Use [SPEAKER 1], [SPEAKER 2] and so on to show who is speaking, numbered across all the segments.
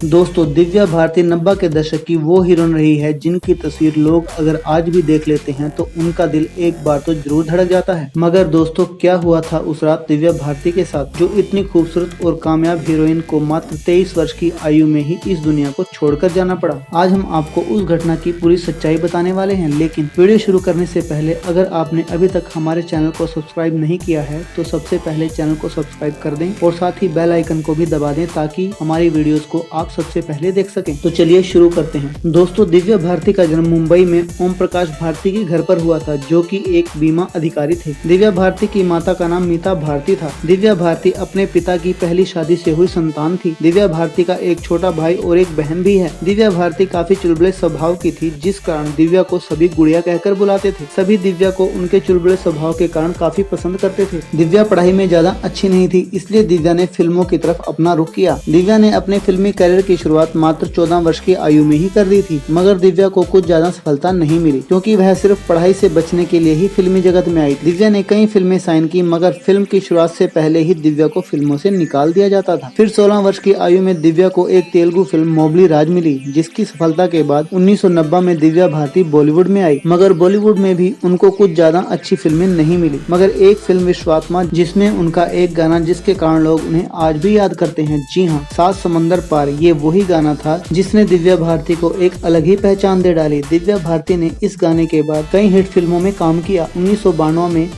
[SPEAKER 1] दोस्तों, दिव्या भारती 90 के दशक की वो हीरोइन रही है जिनकी तस्वीर लोग अगर आज भी देख लेते हैं तो उनका दिल एक बार तो जरूर धड़क जाता है। मगर दोस्तों, क्या हुआ था उस रात दिव्या भारती के साथ, जो इतनी खूबसूरत और कामयाब हीरोइन को मात्र 23 वर्ष की आयु में ही इस दुनिया को छोड़कर जाना पड़ा। आज हम आपको उस घटना की पूरी सच्चाई बताने वाले हैं, लेकिन वीडियो शुरू करने से पहले अगर आपने अभी तक हमारे चैनल को सब्सक्राइब नहीं किया है तो सबसे पहले चैनल को सब्सक्राइब कर दें और साथ ही बेल आइकन को भी दबा दें ताकि हमारी वीडियोस को आप सबसे पहले देख सकें। तो चलिए शुरू करते हैं। दोस्तों, दिव्या भारती का जन्म मुंबई में ओम प्रकाश भारती के घर पर हुआ था, जो कि एक बीमा अधिकारी थे। दिव्या भारती की माता का नाम मीता भारती था। दिव्या भारती अपने पिता की पहली शादी से हुई संतान थी। दिव्या भारती का एक छोटा भाई और एक बहन भी है। दिव्या भारती काफी चुलबुले स्वभाव की थी, जिस कारण दिव्या को सभी गुड़िया कहकर बुलाते थे। सभी दिव्या को उनके चुलबुले स्वभाव के कारण काफी पसंद करते थे। दिव्या पढ़ाई में ज्यादा अच्छी नहीं थी, इसलिए दिव्या ने फिल्मों की तरफ अपना रुख किया। दिव्या ने अपने फिल्मी करियर की शुरुआत मात्र 14 वर्ष की आयु में ही कर दी थी, मगर दिव्या को कुछ ज्यादा सफलता नहीं मिली क्योंकि वह सिर्फ पढ़ाई से बचने के लिए ही फिल्मी जगत में आई। दिव्या ने कई फिल्में साइन की, मगर फिल्म की शुरुआत से पहले ही दिव्या को फिल्मों से निकाल दिया जाता था। फिर 16 वर्ष की आयु में दिव्या को एक तेलुगु फिल्म मोगली राज मिली, जिसकी सफलता के बाद 1990 में दिव्या भारती बॉलीवुड में आई, मगर बॉलीवुड में भी उनको कुछ ज्यादा अच्छी फिल्में नहीं मिली। मगर एक फिल्म विश्वात्मा, जिसमें उनका एक गाना जिसके कारण लोग उन्हें आज भी याद करते हैं, जी हाँ, सात समंदर पार, ये वही गाना था जिसने दिव्या भारती को एक अलग ही पहचान दे डाली। दिव्या भारती ने इस गाने के बाद कई हिट फिल्मों में काम किया। 1992 में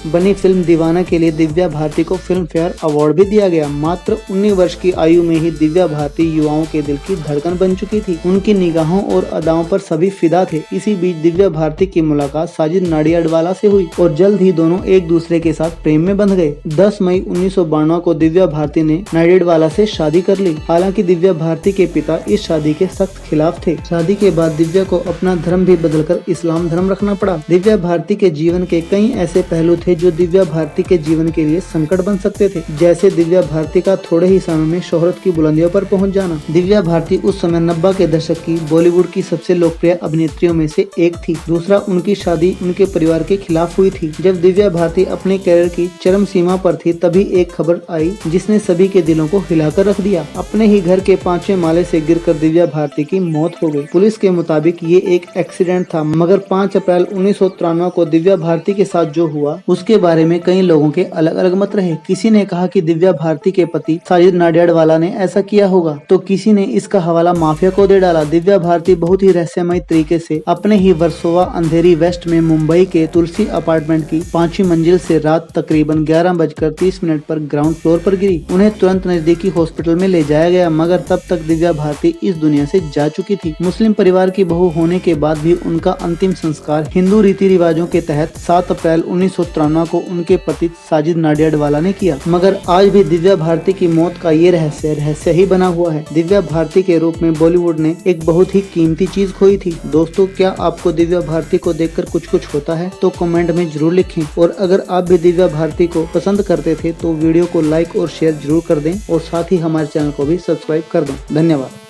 [SPEAKER 1] बनी फिल्म दीवाना के लिए दिव्या भारती को फिल्म फेयर अवार्ड भी दिया गया। मात्र 19 वर्ष की आयु में ही दिव्या भारती युवाओं के दिल की धड़कन बन चुकी थी। उनकी निगाहों और अदाओं पर सभी फिदा थे। इसी बीच दिव्या भारती की मुलाकात साजिद नाडियाडवाला से हुई और जल्द ही दोनों एक दूसरे के साथ प्रेम में बंध गए। 10 मई 1992 को दिव्या भारती ने नाडियाडवाला से शादी कर ली। हालांकि दिव्या भारती के पिता इस शादी के सख्त खिलाफ थे। शादी के बाद दिव्या को अपना धर्म भी बदलकर इस्लाम धर्म रखना पड़ा। दिव्या भारती के जीवन के कई ऐसे पहलू थे जो दिव्या भारती के जीवन के लिए संकट बन सकते थे, जैसे दिव्या भारती का थोड़े ही समय में शोहरत की बुलंदियों पर पहुंच जाना। दिव्या भारती उस समय 90 के दशक की बॉलीवुड की सबसे लोकप्रिय अभिनेत्रियों में से एक थी। दूसरा, उनकी शादी उनके परिवार के खिलाफ हुई थी। जब दिव्या भारती अपने करियर की चरम सीमा पर थी, तभी एक खबर आई जिसने सभी के दिलों को हिलाकर रख दिया। अपने ही घर के 5वें माले से गिरकर दिव्या भारती की मौत हो गई। पुलिस के मुताबिक ये एक एक्सीडेंट था, मगर 5 अप्रैल 1993 को दिव्या भारती के साथ जो हुआ उसके बारे में कई लोगों के अलग अलग मत रहे। किसी ने कहा कि दिव्या भारती के पति साजिद नाडियाडवाला ने ऐसा किया होगा, तो किसी ने इसका हवाला माफिया को दे डाला। दिव्या भारती बहुत ही रहस्यमय तरीके से अपने ही वर्सोवा अंधेरी वेस्ट में मुंबई के तुलसी अपार्टमेंट की 5वीं मंजिल से रात तकरीबन 11:30 पर ग्राउंड फ्लोर पर गिरी। उन्हें तुरंत नजदीकी हॉस्पिटल में ले जाया गया, मगर तब तक दिव्या भारती इस दुनिया से जा चुकी थी। मुस्लिम परिवार की बहू होने के बाद भी उनका अंतिम संस्कार हिंदू रीति रिवाजों के तहत 7 अप्रैल 1993 को उनके पति साजिद नाडियाडवाला ने किया। मगर आज भी दिव्या भारती की मौत का ये रहस्य ही बना हुआ है। दिव्या भारती के रूप में बॉलीवुड ने एक बहुत ही कीमती चीज खोई थी। दोस्तों, क्या आपको दिव्या भारती को देखकर कुछ होता है? तो कमेंट में जरूर लिखें। और अगर आप भी दिव्या भारती को पसंद करते थे तो वीडियो को लाइक और शेयर जरूर कर दें और साथ ही हमारे चैनल को भी सब्सक्राइब कर दें। धन्यवाद।